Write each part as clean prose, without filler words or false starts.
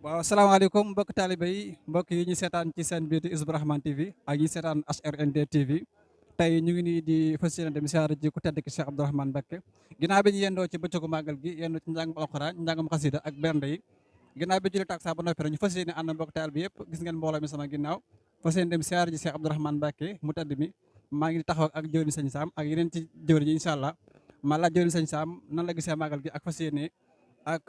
waaw asalaamaaleykum mbokk taalibe yi mbokk yi ñu seetaan ci seen biir Hizbut Rahmane TV ak ñi seetaan HRND TV tey ñu ngi nii di fas yéene dem siyaara ji ku tedd ki Cheikh Abdourahmane Mbacké ginnaaw bi ñu yendoo ci bëccëgu màggal gi yendoo ci njàngum alxuraan njàngum xasida ak bernde yi ginnaaw bi julli takkusaan ba noppi rek ñu fas yéene ànd mbokk taalibe bi yëpp gis ngeen mbooloo mi sama ginnaaw fas yéene dem siyaara ji Cheikh Abdourahmane Mbacké mu tedd mi maa ngi taxaw ak jëwriñ sëñ Sam ak yeneen ci jëwriñ yi incha allah ma laaj jëwriñ sëñ Sam nan la gisee màggal gi ak fas yéene ak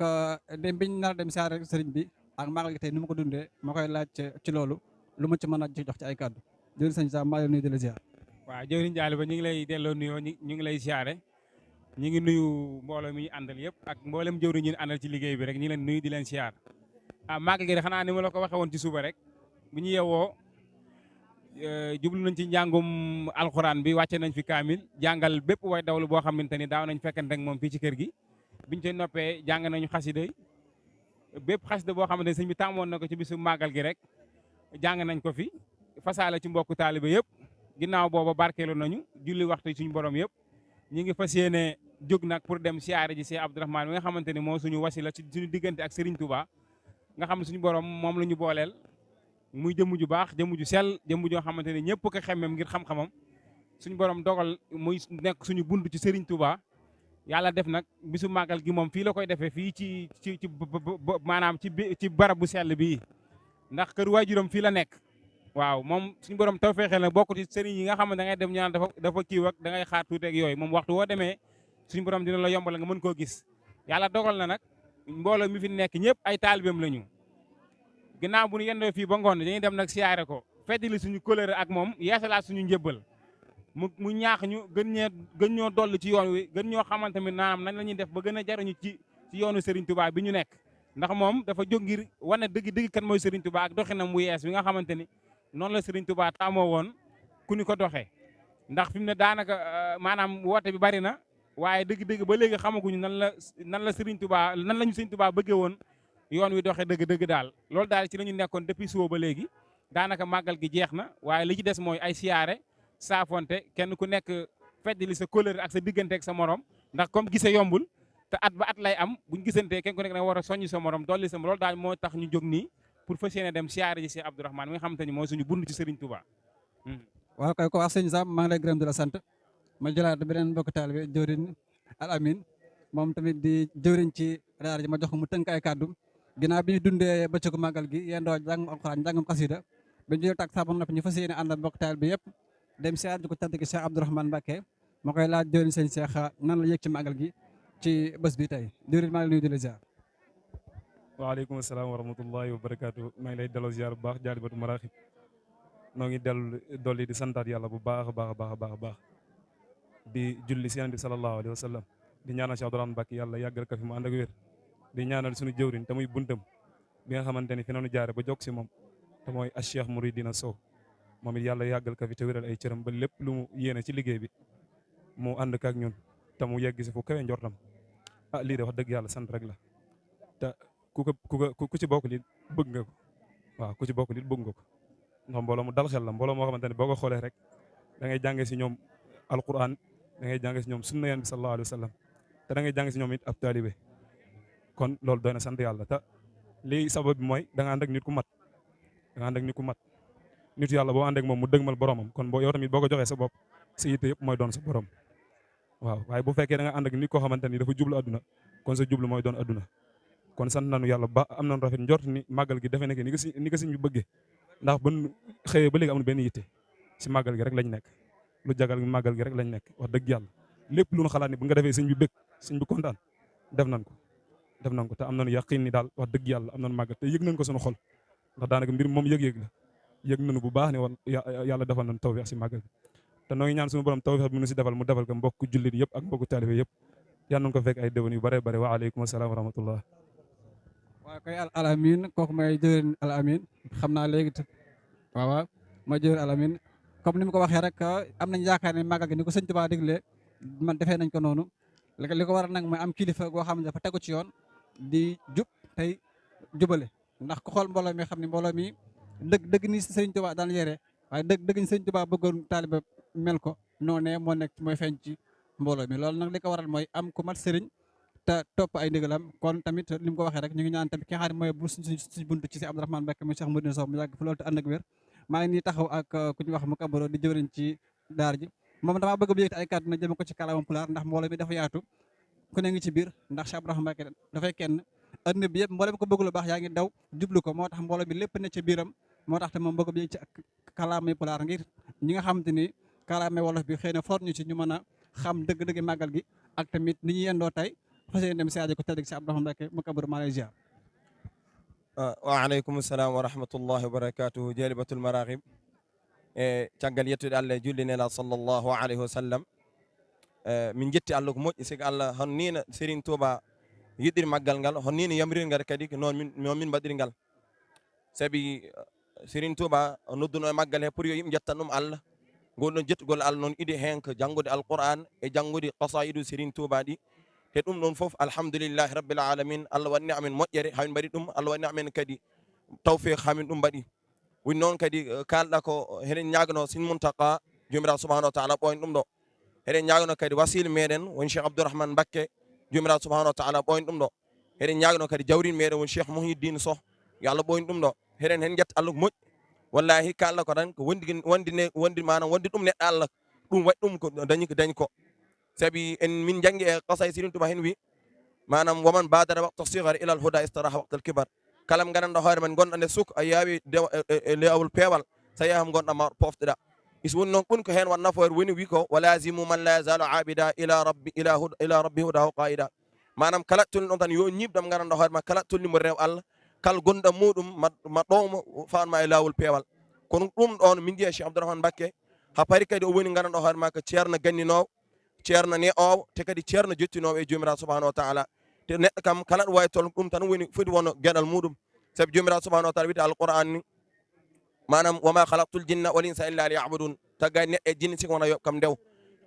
dem biñ nar a dem siyaara sëriñ bi ak màggal gi tey ni ma ko dundee ma koy laaj ci loolu lu ma ci mën a jox ci ay kàddu jëwriñ sëñ Sam maa ngi lay nuyu di la ziar. waaw jëwriñ Jaali ba ñu ngi lay delloo nuyoo ñu ngi lay siyaare ñu ngi nuyu mbooloo mi ñu àndal yëpp ak mboolem jëwriñ ñu àndal ci liggéey bi rek ñu ngi leen nuyu di leen siyaar màggal gi de xanaa ni ma la ko waxee woon ci suba rek bu ñu yeewoo jublu nañ ci njàngum alxuraan bi wàcce nañ fi kaamil jàngal bépp way dawlu boo xamante ni daaw nañ fekkante ak moom fii ci kër gi biñ ci noppee jàng nañu xasida bépp xasida boo xamante ni sëñ bi tàmmoon na ko ci bisu màggal gi rek jàng nañ ko fi fasaale ci mbokku taaliba yëpp ginnaaw booba barkeelu nañu julli waxtu suñu borom yëpp ñi ngi fas yéene jóg nag pour dem siyaare ji Cheikh Abdourahmane bi nga xamante ni moo suñu wasila ci suñu diggante ak Serigne Touba nga xam ne suñu borom moom la ñu booleel muy jëmm ju baax jëmm ju sell jëmm joo xamante ni ñëpp ko xemmem ngir xam-xamam suñu borom dogal muy nekk suñu bunt ci Serigne Touba yàlla def nag bisu màggal gi moom fii la koy defee fii ci maanaam ci barab bu sell bii ndax kër waajuram fii la nekk waaw moom suñu borom taw feexeel na bokk ci sëriñ yi nga xam ne da ngay dem ñu naan dafa kiiw ak da ngay xaar tuuti ak yooyu moom waxtu woo demee suñu borom dina la yombal nga mën koo gis yàlla dogal na nag mbooloo mi fi nekk ñëpp ay taalibeem lañu ginnaaw bu ñu yendoo fii ba ngoon dañuy dem nag siyaare ko feddali suñu kóllëre ak moom yeesalaat suñu njëbbal mu ñaax ñu gën ñoo dolli ci yoon wi gën ñoo xamante ni naam nañ la ñuy def ba gën a jariñu ci yoonu Serigne Touba bi ñu nekk ndax moom dafa jóg ngir wane dëgg kan mooy Serigne Touba ak doxinam mu yees bi nga xamante ni noonu la Serigne Touba taamoo woon ku ñu ko doxee ndax fi mu ne daanaka maanaam woote bi bari na waaye dëgg ba léegi xamaguñu nan la Serigne Touba nan lañu Serigne Touba bëggee woon yoon wi doxee dëgg daal loolu daal ci la ñu nekkoon depuis suba ba léegi daanaka màggal gi jeex na waaye li ci des mooy ay siyaare saafonte kenn ku nekk feddali sa kóllëre ak sa diggante ak sa morom ndax comme gise yombul te at ba at lay am buñ gisantee kenn ku nekk da war a soññ sa morom dolli sa loolu daal moo tax ñu jóg nii pour fas yéene dem siyaare ji Cheikh Abdourahmane mi nga xamante ni mooy suñu bund ci Serigne Touba. waaw kay ko wax sëñ Sam maa ngi lay gërëm di la sant ma jëlaat beneen mbokk taalibe jëwriñ Al Amin moom tamit di jëwriñ ci daara ji ma jox ko mu tënk ay kàddu ginnaaw bi ñu dundee bëccëgu màggal gi yendoo jàngum alxuraan jàngum xasida ba ñu jël tak sa ba noppi ñu fas yéene ànd ak mbokk taalibe yëpp dem siyaare ji ko tedd ki Cheikh Abdourahmane Mbacké ma koy laaj jëwriñ sëñ Cheikh nan la yëg ci màggal gi ci bés bi tey jëwriñ maa ngi nuyu di la ziar. waaleykum salaam wa rahmatullahi wa barakaatu maa ngi lay delloo ziar bu baax jaalibatu maraaxib noo ngi dolli di santaat yàlla bu baax a baax di julli si yonent bi sallallahu alayhi wa sallam di ñaanal Cheikh Abdourahmane Mbacké yàlla yàggal ko fi mu ànd ak wér di ñaanal suñu jëwriñ te muy buntam bi nga xamante ni fi noonu jaare ba jokk si moom te mooy a Cheikh Mouridina Sow moom it yàlla yàggal ko fi te wéral ay cëram ba lépp lu mu yéene ci liggéey bi mu ànd ak ñun te mu yegg si fu kawe njortam lii de wax dëgg yàlla sant rek la te ku ci bokk li bëgg nga ko waaw ku ci bokk li bëgg nga ko ndax mbooloo mu dal xel la mbooloo moo xamante ne boo ko xoolee rek da ngay jàngee si ñoom alquran da ngay jàngee si ñoom sunna yonent bi sallallahu alayhi wa sallam te da ngay jàngee si ñoom it ab taalibe kon loolu doy na sant yàlla te lii sabab bi mooy da nga ànd ak nit ku mat nit yàlla boo ànd ak moom mu dëgmal boromam kon yow tamit boo ko joxee sa bopp sa yitte yëpp mooy doon sa borom waaw waaye bu fekkee da nga ànd ak nit koo xamante ni dafa jublu adduna kon sa jublu mooy doon adduna kon sant nañu yàlla ba am nañu rafet njort ni màggal gi defe nekk ni ko sëñ bi bëggee ndax bu xëyee ba léegi amul benn yitte si màggal gi rek lañ nekk lu jagal màggal gi rek lañ nekk wax dëgg yàlla lépp lu ñu xalaat ni bu nga defee sëñ bi bëgg sëñ bi kontaan def nañ ko te am nañu yaqin ni daal wax dëgg yàlla am nañu màggal te yëg nañ ko suñu xol ndax daanaka mbir moom yëg-yëg la yëg nañu bu baax ne yàlla defal nañu tawfeex si màggal gi te noo ngi ñaan suñu borom tawfeex bi mu si defal mu defal ko mbokk jullit yëpp ak mbokk taalibe yëpp yal nañu ko fekk ay déwén yu bare bare wa aleykum asalaam wa rahmatullah waaw koy Al Amin kooku may jëwriñ Al Amin xam naa léegi waaw ma jëwriñ Al Amin comme ni mu ko waxee rek am nañ yaakaar ne màggal gi ni ko sëñ Tuubaa diglee man defee nañ ko noonu li ko war nag mooy am kilifa goo xam ne dafa tegu ci yoon di jub tey jubale ndax ku xool mbooloo mi xam ne mbooloo mi dëgg ni sëñ Tuubaa daan yere waaye dëgg ni sëñ Tuubaa bëggoon taalibe mel ko noonee mooy feeñ ci mbooloo mi loolu nag li ko waral mooy am ku mat sëriñ te topp ay ndigalam kon tamit li mu ko waxee rek ñu ngi ñaan tamit ki nga xam ne mooy bu suñu buntu ci si Abdourahmane Mbacké mu Cheikh Modou Sow mu yàgg fi loolu te ànd ak wér maa ngi nii taxaw ak ku ñu wax mu kabaro di jëwriñ ci daar ji moom damaa bëgg bu yëkkati ay kàddu na jëme ko ci kàllaama pulaar ndax mbooloo mi dafa yaatu ku ne ngi ci biir ndax Cheikh Abdourahmane Mbacké dafay kenn adduna bi yëpp mbooloo ko bëgg lu baax yaa ngi daw jublu ko moo tax mbooloo bi lépp ne ci biiram moo tax te moom bëgg bu yëg ci kàllaamay pulaar ngir ñi nga xamante ni kàllaamay wolof bi xëy na for ñu ci ñu mën a xam dëgg-dëgg màggal gi ak tamit ni ñu yendoo tey fas yéene dem siyaare ko tedd ci Abdourahmane Mbacké mu kabaro maa lay ziar. waaleykum salaam wa rahmatullahi wa barakatuhu jalibatul maraqib caggal yettude Allah julli nela sallllahu alayhi wa sallam min jetti Allah ko moƴƴi sigi Allah hon nina Serigne Touba yiɗiri maggal ngal hon nina yamriringal kadi noon min mbaɗiri ngal sabi Serigne Touba nodduno e maggal he pour yo yimɓe jettan ɗum Allah ngol ɗon jettugol Allah noon idi hen ko janngude alquran e janngude qasaidu Serigne Touba ɗi te ɗum ɗon fof alhamdulillahi rabbil alamin Allah wanni amen moƴƴere hamin mbaɗi ɗum Allah wanni amen kadi tawfiq hamin ɗum mbaɗi woni noon kadi kalɗa ko heɗen ñagano Serigne Mountakha jomiraɗo subahanahu wa taala ɓoyno ɗum ɗo heɗen ñagano kadi wasila meɗen woni Cheikh Abdourahmane Mbacké jomiraɗo subahanahu wa taala ɓoyno ɗum ɗo heɗen ñagano kadi jawrin meɗen woni Cheikh Mouhyiddine Sow yo Allah ɓoyno ɗum ɗo heɗen hen jetta Allah ko moƴƴi wallahi kalɗa ko tan ko wondi manam wondi ɗum neɗɗo Allah ɗum waɗi ɗum ko dañi ko sabi en min jangi e qasay Serigne Touba hen wi manam waman badara waqta sigara ila al huda istaraha waqta al kibar kalam gandanɗa hoore men gonɗa nde suka a yaawi lewol peewal so yaham gonɗa ma pofteɗa is woni noon ɓuri ko hen wat nafoore woni wi ko walazimu man la yazalu abida ila rabbi hudahu qaida manam kala tolni ɗon tan yo ñibɗam gandanɗa hoore ma kala tolnimo rew Allah kala gonɗam muɗum ma ɗowmo fanma e lawol peewal kono ɗum ɗon min jiya Cheikh Abdourahmane Mbacké ha paari kadi o woni gandanɗa hoore ma ko ceerno ganninowo ceerno ne owo te kadi ceerno jottinowo e jomiraɗo subahanahu wa taala te neɗɗo kam kala ɗo wawi tol ɗum tan woni foti wono gueɗal muɗum saabi jomiraɗo subahanahu wa taala wiyete alquran ni manam wama halaqtul jinna wal insa illa liya'budun taggani neɗɗo e jinni siko wona yoɓ kam ndew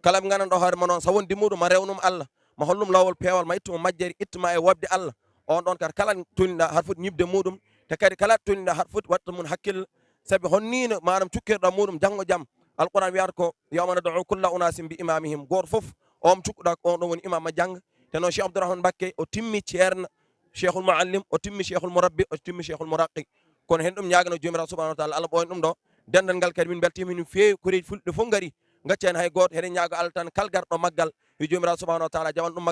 kala ɓe gandanɗo hoore ma noon so wondi muɗum ma rewnum Allah ma hollum lawol peewal ma ittumo majjeri ittuma e wobde Allah on ɗon kadi kala tolniɗa haɗa foti ñibde muɗum te kadi kala tolniɗa haɗa foti watta mum hakkille saabi honnino manam cukkirɗa muɗum janggo jaam alquran wiyata ko yawma nad'u kulla unasin bi imamihim goto foof on cukkuɗa ko on ɗon woni imam ma jangga te noon Cheikh Abdourahmane Mbacké o timmi ceerno cheikhul muallim o timmi cheikhul murabbi o timmi cheikhul muraqi kono hen ɗum ñagano jomiraɗo subahanahu wa taala Allah ɓoyno ɗum ɗo dendal ngal kadi min beltima min feewi koreji fulɓe fof gaari gaccani hay goto heɗen ñaago Allah tan kal garɗo maggal yo jomiraɗo subahanahu wa taala jaɓan ɗum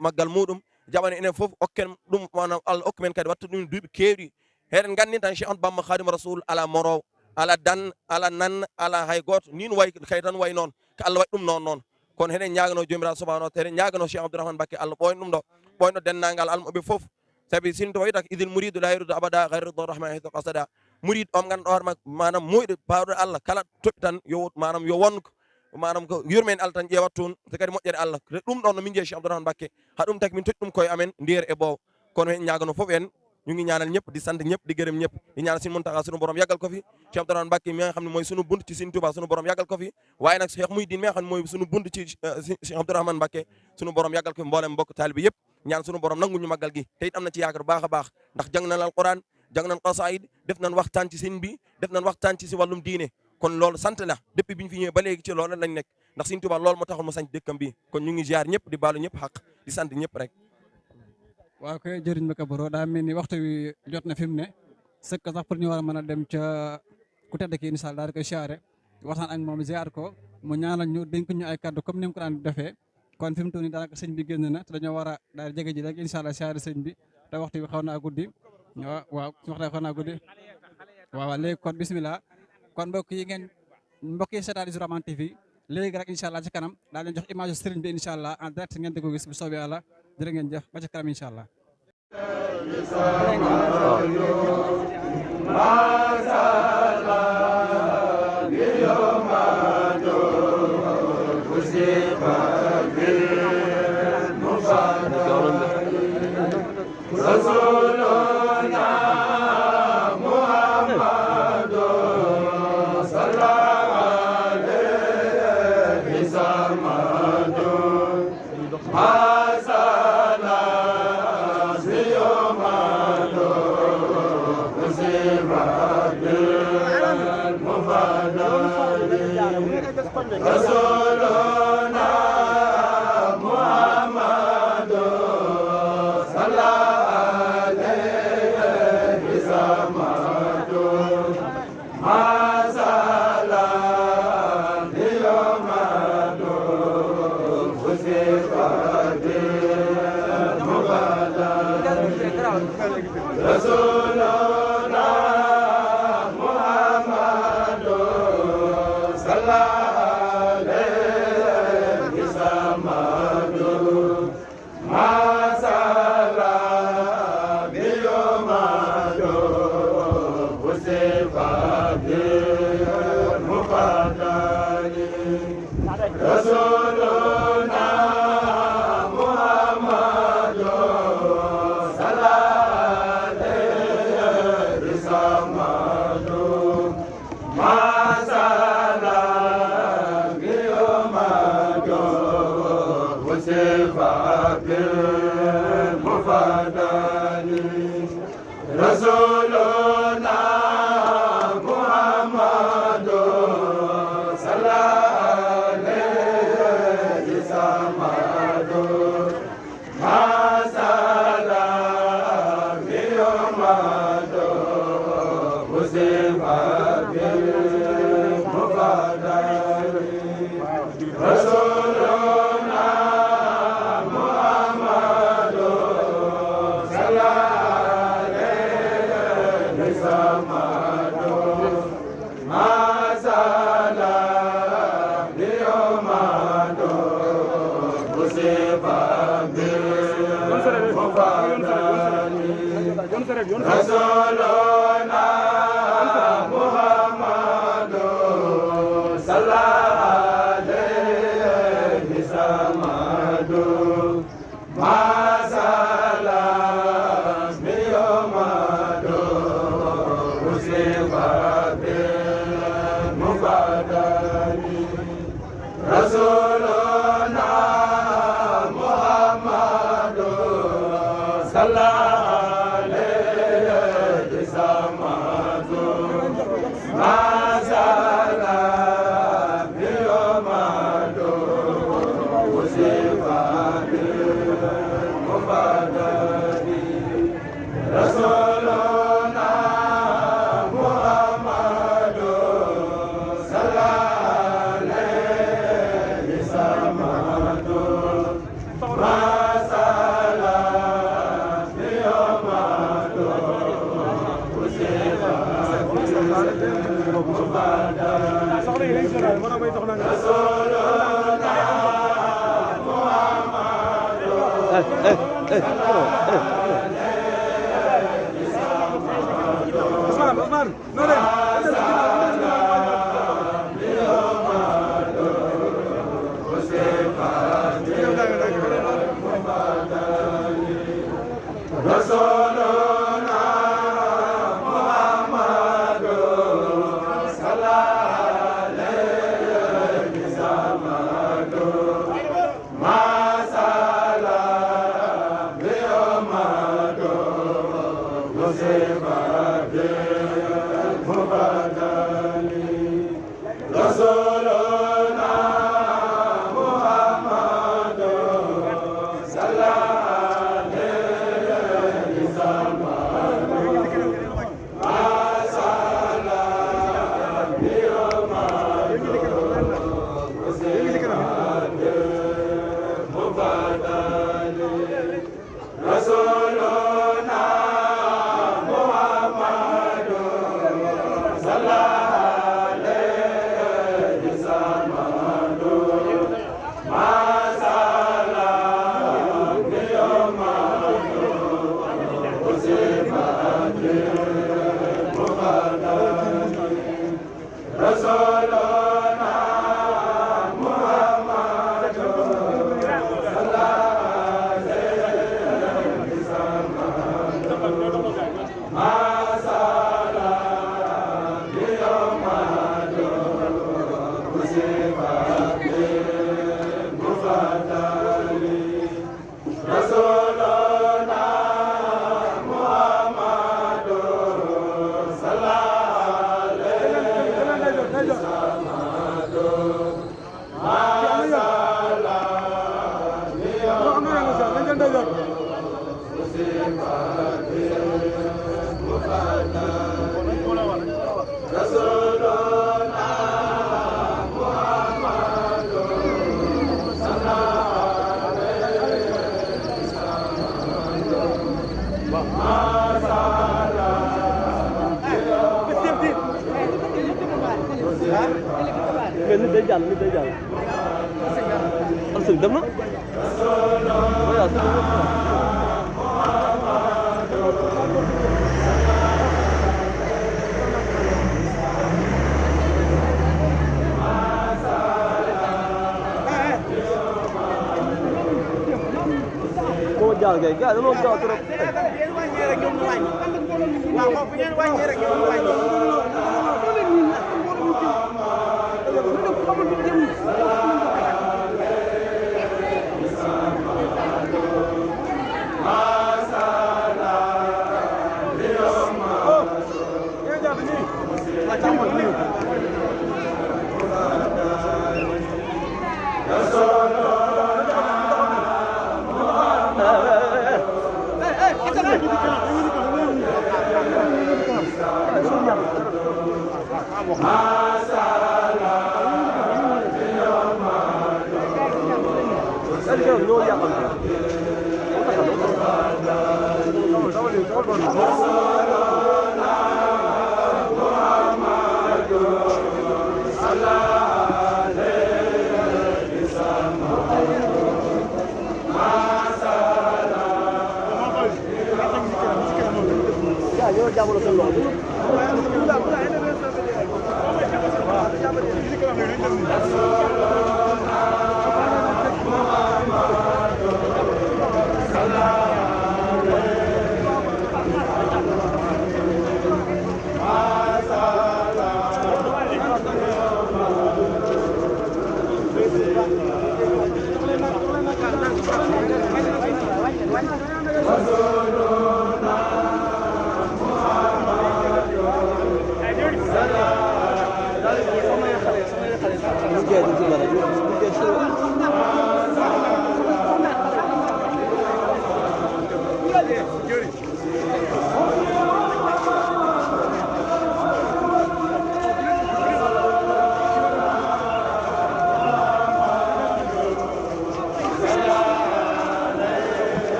maggal muɗum jaɓana enen fof okken ɗum manam Allah hokku men kadi watta ɗum duuɓi kewɗi heɗen gandi tan Cheikh Ahmadou Bamba Khadimou Rasoul ala morowo ala dan ala nan ala hay goto ni no way kay tan way noon ko Allah waɗi ɗum noon kono heɗen ñagano jomiraɗo subahanahu wa taala heɗen ñagano Cheikh Abdourahmane Mbacké Allah ɓoyno ɗum ɗo ɓoyno dennagal almoɓe fof sabi Serigne Touba wiyata idil mouridu la yuridu abada ghayra ridwan rahmani haythu qasada murid on ganduɗo hoore makko manam moyɗo pawɗo Allah kala toɓɓi tan yo manam yo wonko manam ko yurmen Allah tan ƴewat toon so kadi moƴƴere Allah ɗum ɗon no min jeeyi Cheikh Abdourahmane Mbacké ha ɗum taki min totti ɗum koye amen nder e ɓoowo kono hen ñagano fof en ñu ngi ñaanal ñëpp di sant ñëpp di gërëm ñëpp di ñaanal Serigne Mountakha sunu borom yàggal ko fi Cheikh Abdourahmane Mbacké mi nga xam ne mooy sunu bunt ci Serigne Touba sunu borom yàggal ko fi waaye nag Cheikh Mouhyiddine mi nga xam ne mooy sunu bunt ci Cheikh Abdourahmane Mbacké sunu borom yàggal ko fi mboolem mbokk taalibe yëpp ñaan sunu borom nangul ñu màggal gi te it am na ci yaakaar baax a baax ndax jàng nañ alquran jàng nañ qasaid def nañ waxtaan ci sëñ bi def nañ waxtaan ci si wàllum diine kon loolu sant la depuis bi ñu fi ñëwee ba léegi ci loolu lañ nekk ndax Serigne Touba loolu moo taxoon mu sanc dëkkam bi kon ñu ngi ziar ñëpp di baalu ñëpp xaq di sant ñëpp rek waaw koy jëriñ ma kabaro daa mel ni waxtu wi jot na fi mu ne sëkk sax pour ñu war a mën a dem ca ku tedd ki incha allah daal di koy siyaare waxtaan ak moom ziar ko mu ñaanal ñu dénk ñu ay kaddu comme ni mu ko daan defee kon fi mu toll nii daanaka sëñ bi génn na te dañoo war a daal jege ji rek incha allah siyaare sëñ bi te waxtu bi xaw naa guddi waaw waxtu bi xaw naa guddi waaw léegi kon bismillah kon mbokk yi seetaan Abdourahmane TV léegi rek incha allah ci kanam daal leen jox image sëriñ bi incha allah en direct ngeen di ko gis bu soobee yàlla jërë ngeen jëf ba ci kanam incha allah Rasuluna Muhammadu Rasuluna Muhammadu nit day jàll am sëñ dem na moo jàll kay gars dañoo gaaw trop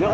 Yo,